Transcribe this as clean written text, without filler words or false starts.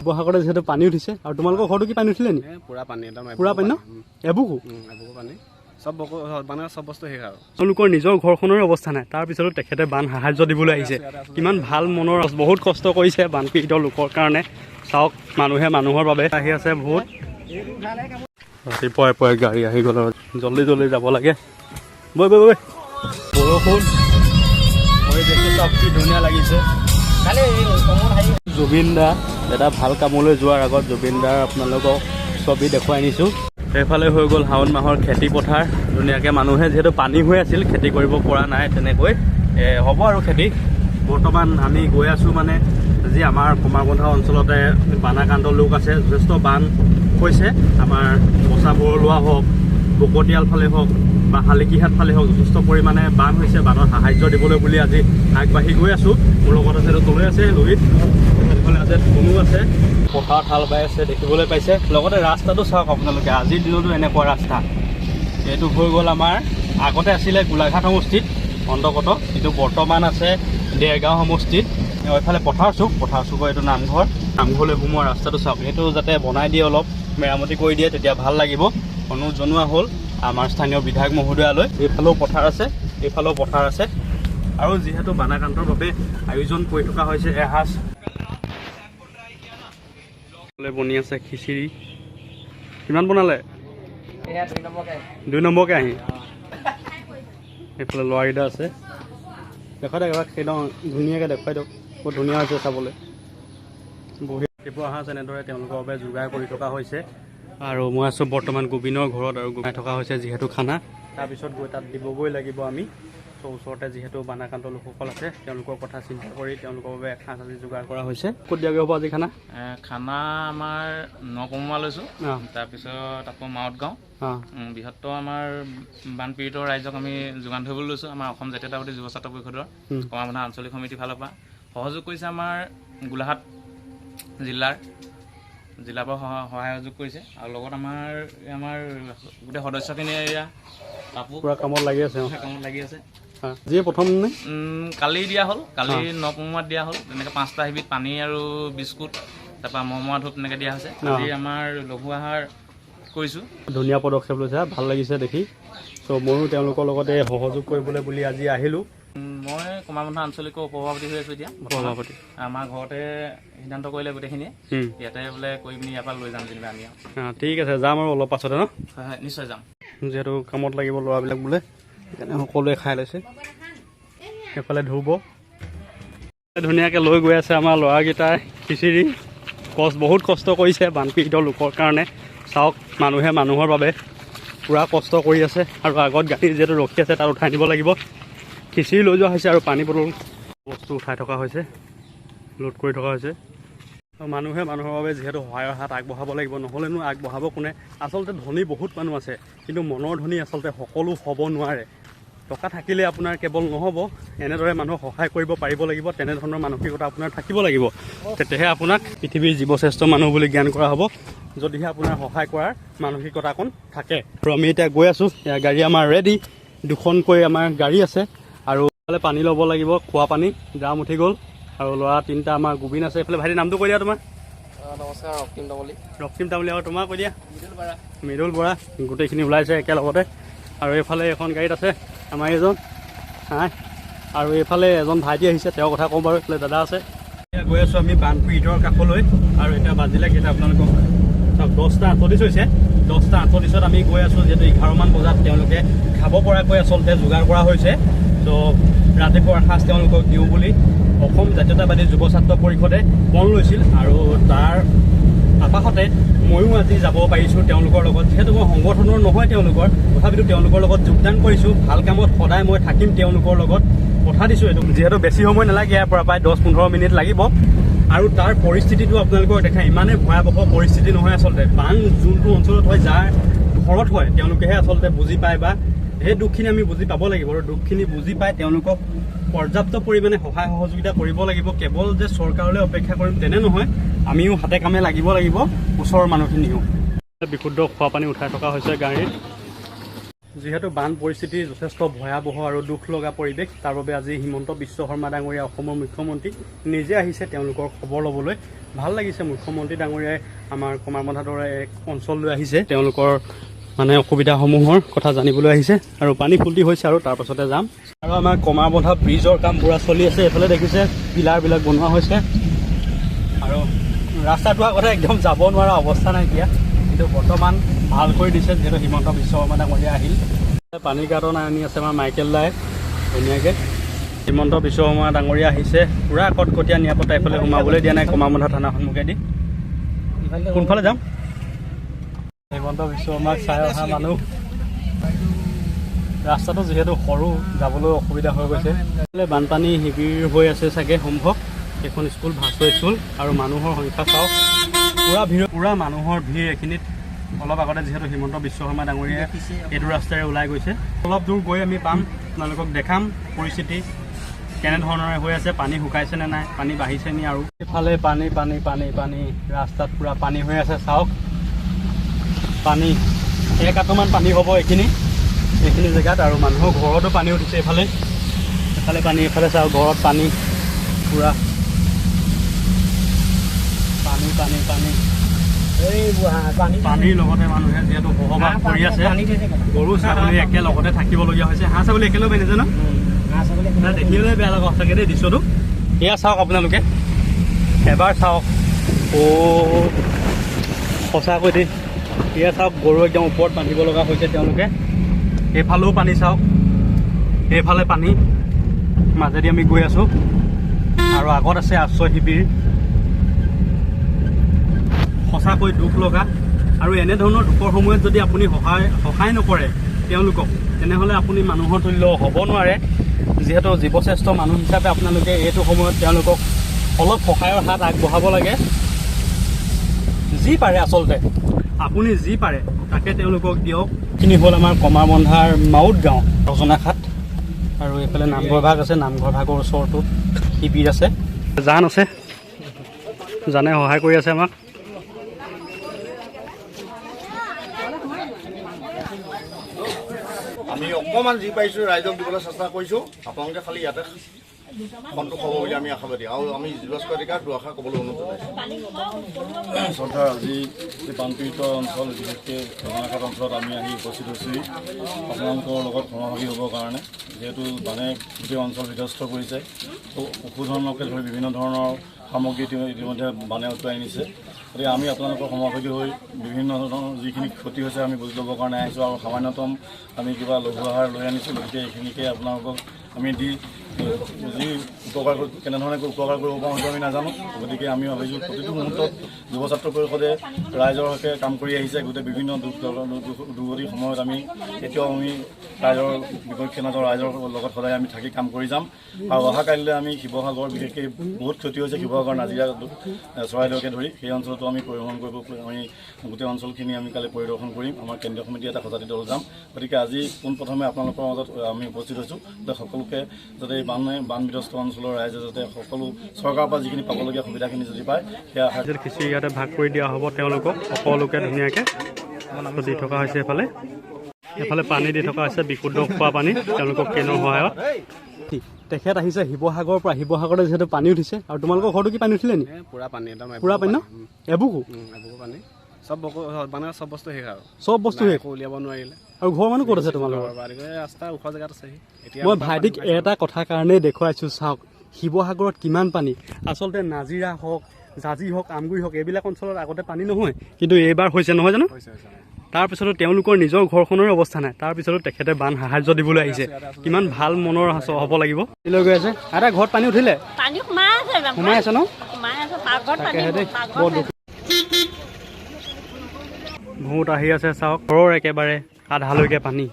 শিৱসাগৰতে যিহেতু পানী উঠিছে আৰু তোমালোকৰ ঘৰটো কি পানী উঠিলে নি? পুৰা পানী একদম পুৰা পানী ন? এবুকু পানী চব মানে চব বস্তু শেষ আৰু তেওঁলোকৰ নিজৰ ঘৰখনৰ অৱস্থা নাই, তাৰপিছতো তেখেতে বান সাহায্য দিবলৈ আহিছে। কিমান ভাল মনৰ, বহুত কষ্ট কৰিছে বানপীড়িত লোকৰ কাৰণে। চাওক, মানুহে মানুহৰ বাবে আহি আছে বহুত। ৰাতিপুৱাই পুৱাই গাড়ী আহি গ'ল আৰু জল্দি জল্দি যাব লাগে। বৈ বৈ বৈ বৰষুণ দেখি চাওক কি ধুনীয়া লাগিছে। জুবিন দা এটা ভাল কামলৈ যোৱাৰ আগত জুবিন দাৰ আপোনালোকক ছবি দেখুৱাই নিছোঁ। সেইফালে হৈ গ'ল শাওণ মাহৰ খেতি পথাৰ ধুনীয়াকৈ। মানুহে যিহেতু পানী হৈ আছিল, খেতি কৰিব পৰা নাই তেনেকৈ হ'ব আৰু খেতি। বৰ্তমান আমি গৈ আছোঁ মানে যি আমাৰ কমাৰবন্ধা অঞ্চলতে বানাক্ৰান্ত লোক আছে, যথেষ্ট বান হৈছে। আমাৰ বচা বৰলোৱা হওক, বকতিয়াল ফালে হওক বা শালিকীহাট ফালে হওক যথেষ্ট পৰিমাণে বান হৈছে। বানত সাহায্য দিবলৈ বুলি আজি আগবাঢ়ি গৈ আছোঁ। মোৰ লগত আছে তলৈ আছে লোহিত, সেইফালে আছে ধুনু আছে। পথাৰত হাল বাই আছে দেখিবলৈ পাইছে। লগতে ৰাস্তাটো চাওক আপোনালোকে, আজিৰ দিনতো এনেকুৱা ৰাস্তা। এইটো হৈ গ'ল আমাৰ, আগতে আছিলে গোলাঘাট সমষ্টিত অন্তৰ্গত, কিন্তু বৰ্তমান আছে দেৰগাঁও সমষ্টিত। এইফালে পথাৰ চুকৰ এইটো নামঘৰলৈ সোমোৱা ৰাস্তাটো চাওক। এইটো যাতে বনাই দিয়ে, অলপ মেৰামতি কৰি দিয়ে, তেতিয়া ভাল লাগিব। অনুৰোধ জনোৱা হ'ল আমাৰ স্থানীয় বিধায়ক মহোদয়ালৈ। এইফালেও পথাৰ আছে, আৰু যিহেতু বানাক্ৰান্তৰ বাবে আয়োজন কৰি থকা হৈছে এসাঁজ বনি আছে খিচিৰি। কিমান বনালে? 2 নম্বৰকৈ আহি এইফালে ল'ৰাকেইটা আছে। দেখুৱাই দিয়ক এবাৰ, একদম ধুনীয়াকৈ দেখুৱাই দিয়ক, বহুত ধুনীয়া হৈছে চাবলৈ। বহি ৰাতিপুৱা অহা তেনেদৰে তেওঁলোকৰ বাবে যোগাৰ কৰি থকা হৈছে। আৰু মই আছোঁ বৰ্তমান গোবিনৰ ঘৰত, আৰু গোমাই থকা হৈছে যিহেতু খানা। তাৰপিছত গৈ তাত দিবগৈ লাগিব আমি। ত' ওচৰতে যিহেতু বানাক্ৰান্ত লোকসকল আছে, তেওঁলোকৰ কথা চিন্তা কৰি তেওঁলোকৰ বাবে এসাঁজ আজি যোগাৰ কৰা হৈছে। ক'ত দিয়াগৈ হ'ব আজি খানা? খানা আমাৰ নকমোৱা লৈছোঁ, তাৰপিছত আকৌ মাউত গাঁও বৃহত্তৰ আমাৰ বানপীড়িত ৰাইজক আমি যোগান ধৰিবলৈ লৈছোঁ। আমাৰ অসম জাতীয়তাবাদী যুৱ ছাত্ৰ পৰিষদৰ কমাৰবন্ধা আঞ্চলিক সমিতিৰ ফালৰ পৰা সহযোগ কৰিছে। আমাৰ গোলাঘাট জিলাৰ পৰা সহায় সহযোগ কৰিছে। আৰু লগত আমাৰ গোটেই সদস্যখিনি এয়া পুৰা কামত লাগি আছে। যিয়ে প্ৰথম কালি দিয়া হ'ল, কালি নকমোৱাত দিয়া হ'ল। তেনেকৈ 5টা এবিধ পানী আৰু বিস্কুট, তাৰপৰা মমৰা ধূপ তেনেকৈ দিয়া হৈছে। আজি আমাৰ লঘু আহাৰ কৰিছোঁ। ধুনীয়া পদক্ষেপ লৈছে, ভাল লাগিছে দেখি। চ' ময়ো তেওঁলোকৰ লগতে সহযোগ কৰিবলৈ বুলি আজি আহিলোঁ। মই কমাৰবন্ধা আঞ্চলিকৰ উপসভাপতি হৈ আছোঁ এতিয়া। সভাপতি আমাৰ ঘৰতে সিদ্ধান্ত কৰিলে গোটেইখিনিয়ে, ইয়াতে বোলে কৰি পিনি ইয়াৰ পৰা লৈ যাম যেনিবা আমি। ঠিক আছে, যাম আৰু অলপ পাছতে ন? হয়, নিশ্চয় যাম। যিহেতু কামত লাগিব ল'ৰাবিলাক বোলে, সেইকাৰণে সকলোৱে খাই লৈছে। সেইফালে ধুব ধুনীয়াকৈ লৈ গৈ আছে আমাৰ ল'ৰাকেইটাই খিচিৰি। বহুত কষ্ট কৰিছে বানপীড়িত লোকৰ কাৰণে। চাওক, মানুহে মানুহৰ বাবে পূৰা কষ্ট কৰি আছে। আৰু আগত গাড়ী যিহেতু ৰখি আছে, তাত উঠাই দিব লাগিব। খিচিৰি লৈ যোৱা হৈছে আৰু পানী বটল বস্তু উঠাই থকা হৈছে, লোড কৰি থকা হৈছে। মানুহে মানুহৰ বাবে যিহেতু সহায়ৰ হাত আগবঢ়াব লাগিব, নহ'লেনো আগবঢ়াব কোনে? আচলতে ধনী বহুত মানুহ আছে, কিন্তু মনৰ ধনী আচলতে সকলো হ'ব নোৱাৰে। টকা থাকিলে আপোনাৰ কেৱল নহ'ব, এনেদৰে মানুহক সহায় কৰিব পাৰিব লাগিব। তেনেধৰণৰ মানসিকতা আপোনাৰ থাকিব লাগিব, তেতিয়াহে আপোনাক পৃথিৱীৰ জীৱশ্ৰেষ্ঠ মানুহ বুলি জ্ঞান কৰা হ'ব, যদিহে আপোনাৰ সহায় কৰাৰ মানসিকতা অকণ থাকে। আৰু আমি এতিয়া গৈ আছোঁ, গাড়ী আমাৰ ৰেডি, 2খনকৈ আমাৰ গাড়ী আছে। আৰু এইফালে পানী ল'ব লাগিব, খোৱা পানী, ড্ৰাম উঠি গ'ল। আৰু ল'ৰা 3টা আমাৰ গোবিন আছে। এইফালে ভাইটি নামটো কৈ দিয়া তোমাৰ। নমস্কাৰ, ৰক্তিম তামুলী। আৰু তোমাৰ কৈ দিয়া। মৃদুল বৰা। গোটেইখিনি ওলাইছে একেলগতে। আৰু এইফালে এখন গাড়ীত আছে আমাৰ এজন, আৰু এইফালে এজন ভাইটি আহিছে, তেওঁৰ কথা কওঁ বাৰু। এইফালে দাদা আছে। এতিয়া গৈ আছোঁ আমি বানপীড়িতৰ কাষলৈ। আৰু এতিয়া বাজিলে কেইটা আপোনালোকক 10:38 হৈছে। 10:38 আমি গৈ আছোঁ, যিহেতু 11মান বজাত তেওঁলোকে খাব পৰাকৈ আচলতে যোগাৰ কৰা হৈছে। ত' ৰাতিপুৱাৰ সাঁজ তেওঁলোকক দিওঁ বুলি অসম জাতীয়তাবাদী যুৱ ছাত্ৰ পৰিষদে মন লৈছিল। আৰু তাৰ আপাহতে ময়ো আজি যাব পাৰিছোঁ তেওঁলোকৰ লগত। যিহেতু মই সংগঠনৰ নহয় তেওঁলোকৰ, তথাপিতো তেওঁলোকৰ লগত যোগদান কৰিছোঁ। ভাল কামত সদায় মই থাকিম তেওঁলোকৰ লগত, কথা দিছোঁ এইটো। যিহেতু বেছি সময় নালাগে, ইয়াৰ পৰা প্ৰায় 10-15 মিনিট লাগিব। আৰু তাৰ পৰিস্থিতিটো আপোনালোকক দেখাই, ইমানেই ভয়াৱহ পৰিস্থিতি নহয় আচলতে। বান যোনটো অঞ্চলত হয়, যাৰ ঘৰত হয়, তেওঁলোকেহে আচলতে বুজি পায়, বা সেই দুখখিনি আমি বুজি পাব লাগিব। আৰু দুখখিনি বুজি পাই তেওঁলোকক পৰ্যাপ্ত পৰিমাণে সহায় সহযোগিতা কৰিব লাগিব। কেৱল যে চৰকাৰলৈ অপেক্ষা কৰিম তেনে নহয়, আমিও হাতে কামে লাগিব ওচৰৰ মানুহখিনিও। বিশুদ্ধ খোৱা পানী উঠাই থকা হৈছে গাড়ীত। যিহেতু বান পৰিস্থিতি যথেষ্ট ভয়াৱহ আৰু দুখ লগা পৰিৱেশ, তাৰ বাবে আজি হিমন্ত বিশ্ব শৰ্মা ডাঙৰীয়া অসমৰ মুখ্যমন্ত্ৰী নিজে আহিছে তেওঁলোকৰ খবৰ ল'বলৈ। ভাল লাগিছে, মুখ্যমন্ত্ৰী ডাঙৰীয়াই আমাৰ কমাৰবন্ধা দৰে এক অঞ্চললৈ আহিছে, তেওঁলোকৰ মানে অসুবিধাসমূহৰ কথা জানিবলৈ আহিছে আৰু পানী ফুল্টি হৈছে আৰু তাৰ পাছতে যাম। আৰু আমাৰ কমাৰবন্ধা ব্ৰিজৰ কাম পুৰা চলি আছে, এইফালে দেখিছে পিলাৰবিলাক বনোৱা হৈছে আৰু ৰাস্তাটো আগতে একদম যাব নোৱাৰা অৱস্থা নাইকিয়া, কিন্তু বৰ্তমান ভাল কৰি দিছে যিহেতু হিমন্ত বিশ্ব শৰ্মা ডাঙৰীয়া আহিল। পানীৰ কাৰ্টন আনি আছে আমাৰ মাইকেল দাই ধুনীয়াকৈ। হিমন্ত বিশ্ব শৰ্মা ডাঙৰীয়া আহিছে, পূৰা কটকটীয়া নিৰাপত্তা, এইফালে সোমাবলৈ দিয়া নাই কমাৰবন্ধা থানা সন্মুখেদি। কোনফালে যাম? হিমন্ত বিশ্ব শৰ্মাক চাই অহা মানুহ। ৰাস্তাটো যিহেতু সৰু, যাবলৈ অসুবিধা হৈ গৈছে। বানপানী শিবিৰ হৈ আছে চাগে সম্ভৱ, এখন স্কুল ভাস্কৰ স্কুল আৰু মানুহৰ সংখ্যা চাওক, পূৰা মানুহৰ ভিৰ এইখিনিত। অলপ আগতে যিহেতু হিমন্ত বিশ্ব শৰ্মা ডাঙৰীয়াই এইটো ৰাস্তাৰে ওলাই গৈছে, অলপ দূৰ গৈ আমি পাম, আপোনালোকক দেখাম পৰিস্থিতি কেনেধৰণৰে হৈ আছে, পানী শুকাইছে নে নাই, পানী বাঢ়িছে নি। আৰু এইফালে পানী পানী পানী পানী, ৰাস্তাত পূৰা পানী হৈ আছে চাওক, পানী 1 আঁঠুমান পানী হ'ব এইখিনি জেগাত। আৰু মানুহৰ ঘৰতো পানী উঠিছে, এইফালে পানী, এইফালে চাওক ঘৰত পানী, পূৰা পানী পানী পানী পানীৰ লগতে মানুহে যিহেতু বসবাস কৰি আছে, গৰু ছাগলী একেলগতে থাকিবলগীয়া হৈছে। হাঁহ ছাগলী একেলগে বান্ধিছে ন, দেখিবলৈ বেয়া লগা সঁচাকৈ দেই দৃশ্যটো। এয়া চাওক আপোনালোকে এবাৰ চাওক, সঁচাকৈ দেই, এয়া চাওক গৰু একদম ওপৰত বান্ধিব লগা হৈছে তেওঁলোকে। এইফালেও পানী চাওক, এইফালে পানী মাজেদি আমি গৈ আছোঁ আৰু আগত আছে আশ্ৰয় শিবিৰ। সঁচাকৈ দুখ লগা, আৰু এনেধৰণৰ দুখৰ সময়ত যদি আপুনি সহায় নকৰে তেওঁলোকক, তেনেহ'লে আপুনি মানুহৰ তুল্য হ'ব নোৱাৰে। যিহেতু জীৱশ্ৰেষ্ঠ মানুহ হিচাপে আপোনালোকে এইটো সময়ত তেওঁলোকক অলপ সহায়ৰ হাত আগবঢ়াব লাগে। যি পাৰে আচলতে আপুনি যি পাৰে তাকে তেওঁলোকক দিয়ক। এইখিনি হ'ল আমাৰ কমাৰবন্ধাৰ মাউত গাঁও ৰজনাঘাট, আৰু এইফালে নামঘৰ ভাগ আছে, নামঘৰ ভাগৰ ওচৰতো শিবিৰ আছে, জান আছে, জানে সহায় কৰি আছে আমাক। আমি অকণমান যি পাৰিছোঁ ৰাইজক দিবলৈ চেষ্টা কৰিছোঁ, আপোনালোকে খালি ইয়াতে সন্তোষ হ'ব বুলি আমি আশাবাদী। আৰু আমি জিজ্ঞাসা অধিকাৰ দুআষাৰ ক'বলৈ অনুৰোধ জনাইছোঁ। চৰকাৰ আজি এই বানপীড়িত অঞ্চল, বিশেষকৈ ৰজনাঘাট অঞ্চলত আমি আহি উপস্থিত হৈছোঁ আপোনালোকৰ লগত সহভাগী হ'বৰ কাৰণে। যিহেতু বানে গোটেই অঞ্চল বিধ্বস্ত কৰিছে, পশুধনকে ধৰি বিভিন্ন ধৰণৰ সামগ্ৰী ইতিমধ্যে বানে উটুৱাই নিছে। গতিকে আমি আপোনালোকৰ সহভাগী হৈ বিভিন্ন ধৰণৰ যিখিনি ক্ষতি হৈছে আমি বুজি ল'বৰ কাৰণে আহিছোঁ, আৰু সামান্যতম আমি কিবা লঘু আহাৰ লৈ আনিছোঁ। গতিকে এইখিনিকে আপোনালোকক আমি দি যি কেনেধৰণে উপকাৰ কৰিব পাৰোঁ সেইটো আমি নাজানো। গতিকে আমি ভাবিছোঁ প্ৰতিটো মুহূৰ্তত যুৱ ছাত্ৰ পৰিষদে ৰাইজৰ হকে কাম কৰি আহিছে। গোটেই বিভিন্ন দুৰ্গতিৰ সময়ত আমি এতিয়াও আমি ৰাইজৰ বিপক্ষে নাযাওঁ, ৰাইজৰ লগত সদায় আমি থাকি কাম কৰি যাম। আৰু অহাকালিলৈ আমি শিৱসাগৰ, বিশেষকৈ বহুত ক্ষতি হৈছে শিৱসাগৰ, নাজিৰা, চৰাইদেউকে ধৰি সেই অঞ্চলতো আমি পৰিভ্ৰমণ কৰিব, আমি গোটেই অঞ্চলখিনি আমি কালি পৰিদৰ্শন কৰিম। আমাৰ কেন্দ্ৰীয় সমিতি এটা সজাতি দল যাম। গতিকে আজি পোনপ্ৰথমে আপোনালোকৰ মাজত আমি উপস্থিত হৈছোঁ যে সকলোকে যাতে বান বিধ্বস্ত অঞ্চলৰ ৰাইজে যাতে সকলো চৰকাৰৰ পৰা যিখিনি পাবলগীয়া সুবিধাখিনি যদি পায় সেয়া খিচিৰি ইয়াতে ভাগ কৰি দিয়া হ'ব তেওঁলোকক, সকলোকে ধুনীয়াকৈ দি থকা হৈছে। এফালে পানী দি থকা হৈছে, বিশুদ্ধ খোৱা পানী তেওঁলোকক কেনৰ সহায়ত। তেখেত আহিছে শিৱসাগৰৰ পৰা, শিৱসাগৰতে যিহেতু পানী উঠিছে। আৰু তোমালোকৰ ঘৰতো কি পানী উঠিলে নি? পূৰা পানী, একদম পূৰা পানী ন, এবুকু পানী, চব মানে চব বস্তু শেষ আৰু চব বস্তু শেষ, উলিয়াব নোৱাৰিলে। আৰু ঘৰ মানুহ ক'ত আছে তোমালোকৰ? ৰাস্তা ওখ জেগাত আছে। মই ভাইটিক এটা কথা কাৰণেই দেখুৱাইছোঁ, চাওক শিৱসাগৰত কিমান পানী। আচলতে নাজিৰা হওক, জাঁজি হওক, আমগুৰি হওক, এইবিলাক অঞ্চলত আগতে পানী নহয়, কিন্তু এইবাৰ হৈছে নহয় জানো। তাৰপিছতো তেওঁলোকৰ নিজৰ ঘৰখনৰ অৱস্থা নাই, তাৰপিছতো তেখেতে বান সাহাৰ্য দিবলৈ আহিছে। কিমান ভাল মনৰ হ'ব লাগিব। লৈ গৈ আছে এটা ঘৰত পানী উঠিলে, সোমাই আছে ন, বহুত আহি আছে চাওক, ঘৰৰ একেবাৰে আধালৈকে পানী।